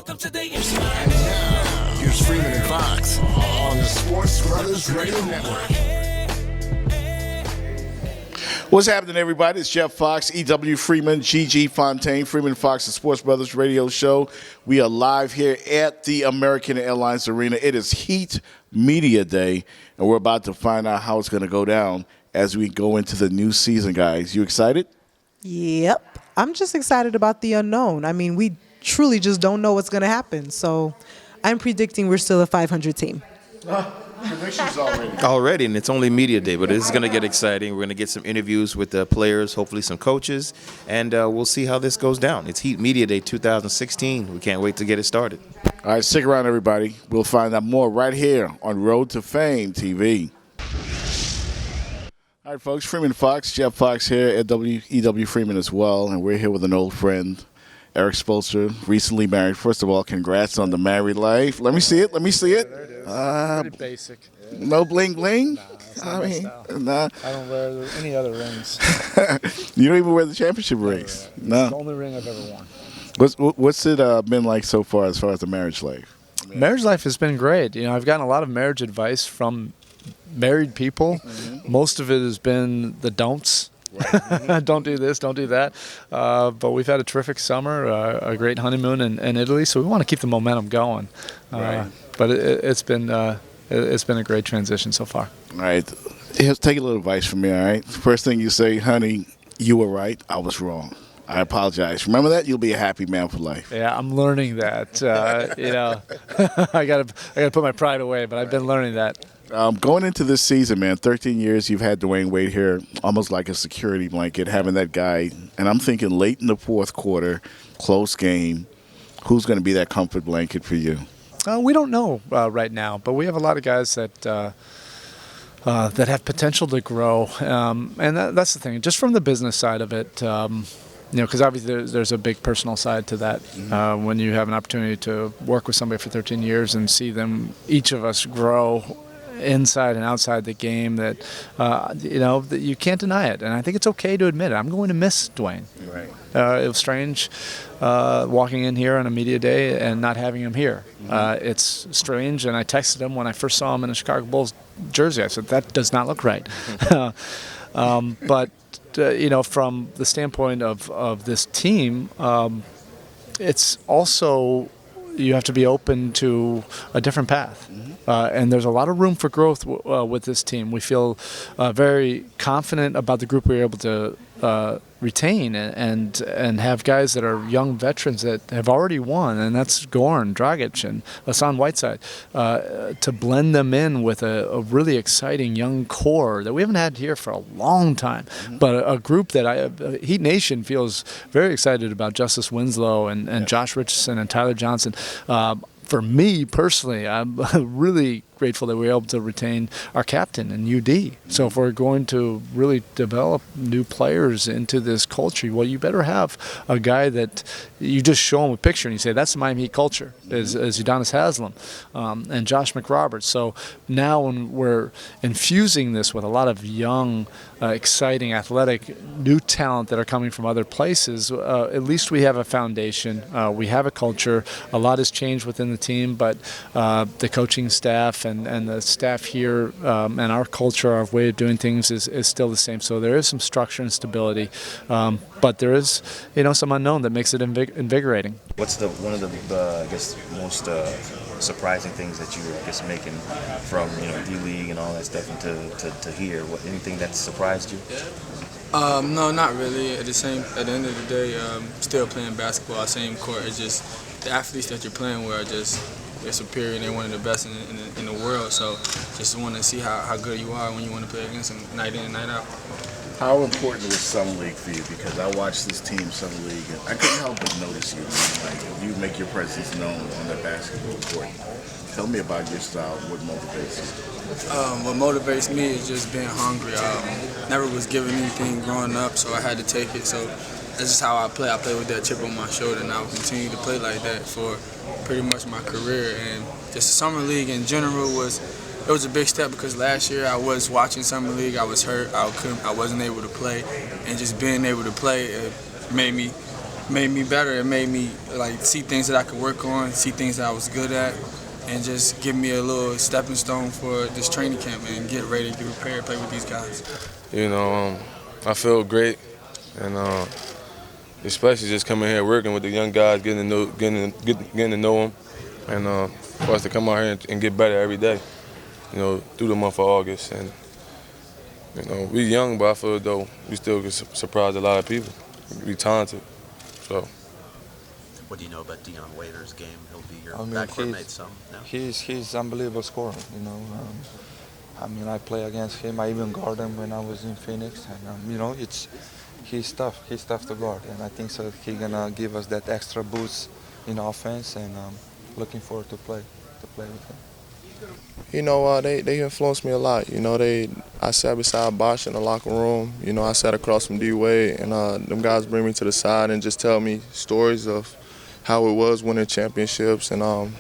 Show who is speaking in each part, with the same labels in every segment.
Speaker 1: Welcome to the Now,
Speaker 2: here's Freeman and Fox on the Sports Brothers Radio Network.
Speaker 3: What's happening, everybody? It's Jeff Fox, E.W. Freeman, Gigi Fontaine, Freeman Fox, the Sports Brothers Radio Show. We are live here at the American Airlines Arena. It is Heat Media Day, and we're about to find out how it's going to go down as we go into the new season, guys. You excited?
Speaker 4: Yep. I'm just excited about the unknown. I mean, we truly just don't know what's going to happen. So I'm predicting we're still a 500 team.
Speaker 3: Predictions already.
Speaker 5: Already, and it's only media day, but this is going to get exciting. We're going to get some interviews with the players, hopefully some coaches, and we'll see how this goes down. It's Heat Media Day 2016. We can't wait to get it started.
Speaker 3: All right, stick around, everybody. We'll find out more right here on Road to Fame TV. All right, folks, Freeman Fox, Jeff Fox here at E.W. Freeman as well, and we're here with an old friend, Eric Spolster, recently married. First of all, congrats on the married life. Let me see it.
Speaker 6: Pretty basic.
Speaker 3: No bling bling?
Speaker 6: Nah, that's not my style.
Speaker 3: Nah.
Speaker 6: I don't wear any other rings.
Speaker 3: You don't even wear the championship rings? No.
Speaker 6: It's the only ring I've ever worn.
Speaker 3: What's it been like so far as the marriage life?
Speaker 6: Marriage life has been great. You know, I've gotten a lot of marriage advice from married people. Mm-hmm. Most of it has been the don'ts. Right. Don't do this, don't do that. But we've had a terrific summer, a great honeymoon in Italy, so we want to keep the momentum going.
Speaker 3: Right.
Speaker 6: But it's been a great transition so far.
Speaker 3: All right. Here's, take a little advice from me, all right? First thing you say, honey, you were right, I was wrong. I apologize. Remember that? You'll be a happy man for life.
Speaker 6: Yeah, I'm learning that. You know, I gotta put my pride away, but I've been learning that.
Speaker 3: Going into this season, man, 13 years you've had Dwayne Wade here, almost like a security blanket, having that guy. And I'm thinking late in the fourth quarter, close game, who's going to be that comfort blanket for you?
Speaker 6: We don't know right now, but we have a lot of guys that have potential to grow. And that's the thing, just from the business side of it. You know, because obviously there's a big personal side to that. When you have an opportunity to work with somebody for 13 years and see them, each of us, grow inside and outside the game, that that you can't deny it, and I think it's okay to admit it. I'm going to miss Dwayne.
Speaker 3: Right.
Speaker 6: It was strange walking in here on a media day and not having him here. Mm-hmm. It's strange, and I texted him when I first saw him in a Chicago Bulls jersey. I said, that does not look right. But from the standpoint of this team, it's also, you have to be open to a different path. Mm-hmm. And there's a lot of room for growth with this team. We feel very confident about the group we were able to retain and have guys that are young veterans that have already won, and that's Goran Dragic and Hassan Whiteside, to blend them in with a really exciting young core that we haven't had here for a long time. Mm-hmm. But a group that Heat Nation feels very excited about. Justice Winslow and Josh Richardson and Tyler Johnson. For me personally, I'm really grateful that we were able to retain our captain in UD. So if we're going to really develop new players into this culture, well, you better have a guy that you just show him a picture and you say, that's the Miami Heat culture, is Udonis Haslem and Josh McRoberts. So now when we're infusing this with a lot of young, exciting, athletic, new talent that are coming from other places, at least we have a foundation. We have a culture. A lot has changed within the team, but the coaching staff and the staff here and our culture, our way of doing things is still the same. So there is some structure and stability, but there is some unknown that makes it invigorating.
Speaker 5: What's one of the most surprising things that you were making from D-League and all that stuff, and to here? Anything that surprised you?
Speaker 7: No, not really. At the end of the day, still playing basketball, same court. It's just the athletes that you're playing with they're superior and they're one of the best in the world. So just want to see how good you are when you want to play against them night in and night out.
Speaker 3: How important was Summer League for you? Because I watched this team, Summer League, and I couldn't help but notice you. Like, you make your presence known on the basketball court. Tell me about your style. What motivates you?
Speaker 7: What motivates me is just being hungry. Never was given anything growing up, so I had to take it. So that's just how I play. I play with that chip on my shoulder, and I will continue to play like that for pretty much my career. And just the Summer League in general was a big step, because last year I was watching Summer League. I was hurt. I wasn't able to play, and just being able to play, it made me made me better. It made me like see things that I could work on, see things that I was good at, and just give me a little stepping stone for this training camp and get ready to get prepared, play with these guys.
Speaker 8: You know, I feel great, and especially just coming here working with the young guys, getting to know them, and for us to come out here and get better every day. You know, through the month of August, and you know, we young, but I feel as though we still can surprise a lot of people. We talented, so.
Speaker 9: What do you know about Dion Waiter's game? He'll be your
Speaker 10: I mean,
Speaker 9: backcourt mate some now.
Speaker 10: He's unbelievable scorer. You know, I mean, I play against him. I even guard him when I was in Phoenix, and you know, he's tough. He's tough to guard, and I think so. He's gonna give us that extra boost in offense, and looking forward to play with him.
Speaker 11: You know, they influenced me a lot. You know, I sat beside Bosh in the locker room. You know, I sat across from D-Wade, and them guys bring me to the side and just tell me stories of how it was winning championships and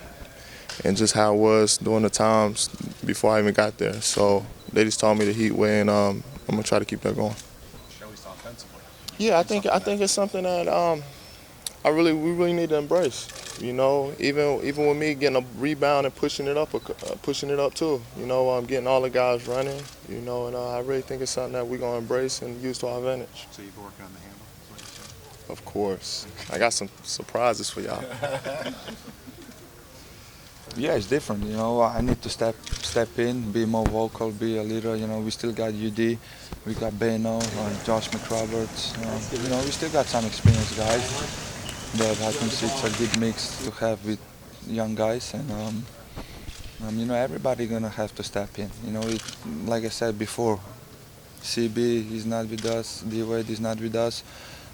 Speaker 11: just how it was during the times before I even got there. So they just taught me the Heat way, and I'm gonna try to keep that going. Yeah, I think it's something that we really need to embrace. You know, even with me getting a rebound and pushing it up too. You know, I'm getting all the guys running. You know, and I really think it's something that we're gonna embrace and use to our advantage.
Speaker 12: So you've been working on the handle?
Speaker 11: Of course, I got some surprises for y'all.
Speaker 10: Yeah, it's different. You know, I need to step in, be more vocal, be a leader. You know, we still got UD, we got Beno, Josh McRoberts. You know, we still got some experienced guys. But I think it's a good mix to have with young guys, and you know, everybody gonna have to step in. You know, like I said before, CB is not with us, D-Wade is not with us,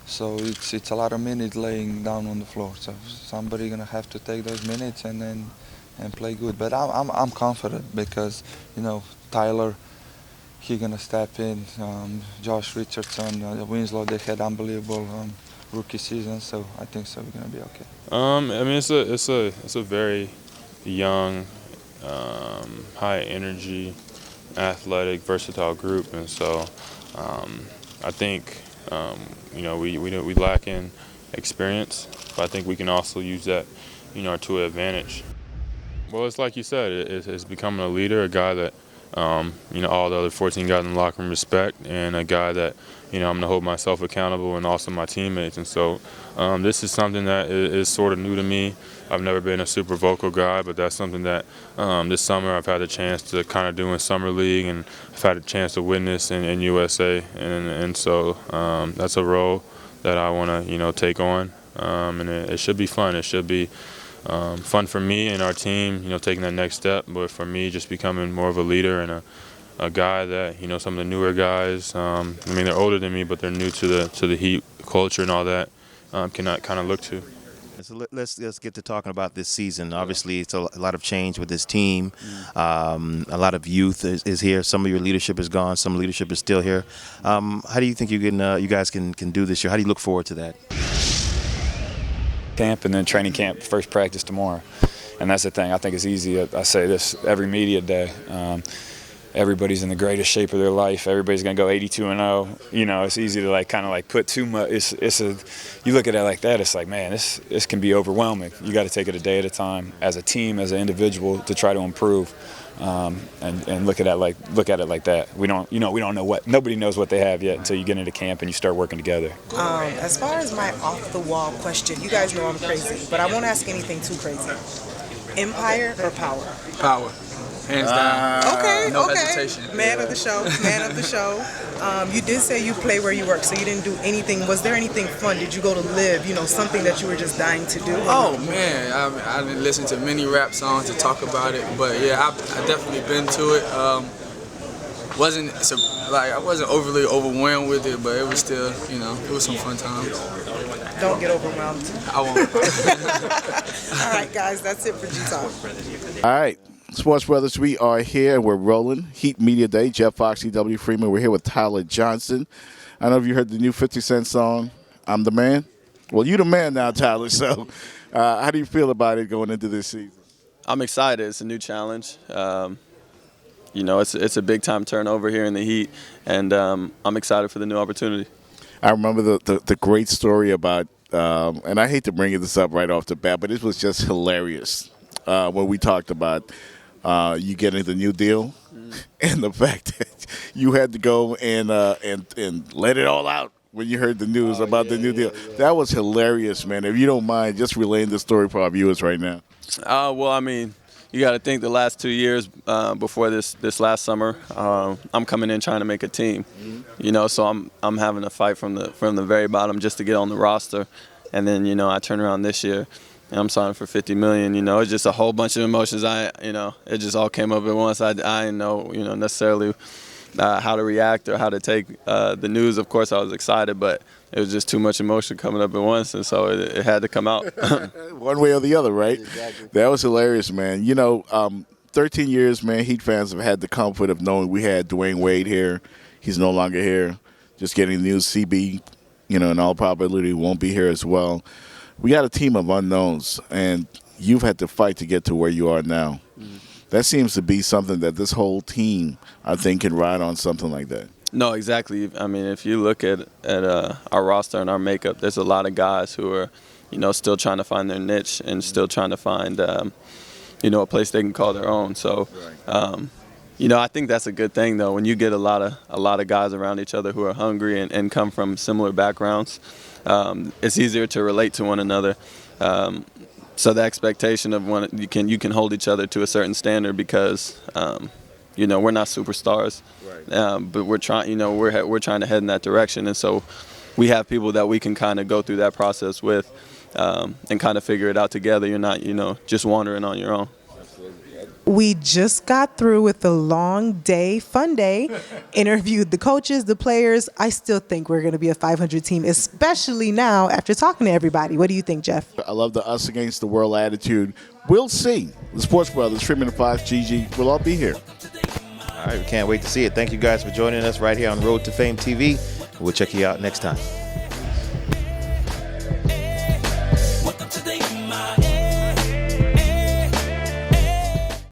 Speaker 10: so it's a lot of minutes laying down on the floor. So somebody gonna have to take those minutes and play good. But I'm confident because you know Tyler, he gonna step in. Josh Richardson, Winslow, they had unbelievable. Rookie season, so I think so we're gonna be okay.
Speaker 13: I mean, it's a very young, high energy, athletic, versatile group, and so I think you know we lack in experience, but I think we can also use that, you know, to an advantage. Well, it's like you said, it's becoming a leader, a guy that you know, all the other 14 guys in the locker room respect, and a guy that, you know, I'm going to hold myself accountable and also my teammates. And so this is something that is sort of new to me. I've never been a super vocal guy, but that's something that this summer I've had a chance to kind of do in Summer League, and I've had a chance to witness in USA. And so that's a role that I want to, you know, take on. And it should be fun. It should be fun for me and our team, you know, taking that next step. But for me, just becoming more of a leader and a guy that, you know, some of the newer guys, I mean, they're older than me, but they're new to the Heat culture and all that, cannot kind of look to.
Speaker 5: So let's get to talking about this season. Obviously, it's a lot of change with this team. A lot of youth is here. Some of your leadership is gone. Some leadership is still here. How do you think you guys can do this year? How do you look forward to that?
Speaker 14: Camp and then training camp, first practice tomorrow. And that's the thing. I think it's easy. I say this every media day. Everybody's in the greatest shape of their life. Everybody's gonna go 82-0. You know, it's easy to kind of put too much. You look at it like that. It's like, man, this can be overwhelming. You got to take it a day at a time, as a team, as an individual, to try to improve. And look at it like that. We don't know what. Nobody knows what they have yet until you get into camp and you start working together.
Speaker 15: As far as my off-the-wall question, you guys know I'm crazy, but I won't ask anything too crazy. Empire or power?
Speaker 7: Power. Hands down.
Speaker 15: Okay,
Speaker 7: no
Speaker 15: okay.
Speaker 7: hesitation.
Speaker 15: Man of the show, man of the show. You did say you play where you work, so you didn't do anything. Was there anything fun? Did you go to live, you know, something that you were just dying to do?
Speaker 7: Oh, man. I didn't listen to many rap songs to talk about it, but yeah, I definitely been to it. I wasn't overly overwhelmed with it, but it was still, you know, it was some fun times.
Speaker 15: Don't get overwhelmed.
Speaker 7: I won't.
Speaker 15: All right, guys, that's it for G-Talk.
Speaker 3: All right. Sports Brothers, we are here and we're rolling. Heat Media Day, Jeff Fox, E.W. Freeman. We're here with Tyler Johnson. I don't know if you heard the new 50 Cent song, I'm the Man. Well, you the man now, Tyler. So how do you feel about it going into this season?
Speaker 16: I'm excited. It's a new challenge. You know, it's a big-time turnover here in the Heat, and I'm excited for the new opportunity.
Speaker 3: I remember the great story about and I hate to bring this up right off the bat, but it was just hilarious when we talked about you getting the new deal and the fact that you had to go and let it all out when you heard the news about the new deal. That was hilarious, man. If you don't mind, just relaying the story for our viewers right now.
Speaker 16: Well, I mean, you got to think the last 2 years before this last summer, I'm coming in trying to make a team. You know, so I'm having to fight from the very bottom just to get on the roster, and then I turn around this year and I'm signing for $50 million. You know, it's just a whole bunch of emotions. It just all came up at once. I didn't know necessarily how to react or how to take the news. Of course, I was excited, but it was just too much emotion coming up at once, and so it had to come out.
Speaker 3: One way or the other, right? Exactly. That was hilarious, man. 13 years, man, Heat fans have had the comfort of knowing we had Dwayne Wade here. He's no longer here. Just getting the news, CB, in all probability won't be here as well. We got a team of unknowns, and you've had to fight to get to where you are now. That seems to be something that this whole team, I think, can ride on something like that.
Speaker 16: No, exactly. I mean, if you look at our roster and our makeup, there's a lot of guys who are, still trying to find their niche and still trying to find, a place they can call their own. So, I think that's a good thing, though, when you get a lot of guys around each other who are hungry and come from similar backgrounds. It's easier to relate to one another. So the expectation of you can hold each other to a certain standard because we're not superstars, but we're trying we're trying to head in that direction, and so we have people that we can kind of go through that process with and kind of figure it out together. You're not just wandering on your own.
Speaker 4: We just got through with a long day, fun day, interviewed the coaches, the players. I still think we're going to be a 500 team, especially now after talking to everybody. What do you think, Jeff?
Speaker 3: I love the us against the world attitude. We'll see. The Sports Brothers, Freeman and Fox, Gigi, we'll all be here.
Speaker 5: All right, we can't wait to see it. Thank you guys for joining us right here on Road to Fame TV. We'll check you out next time.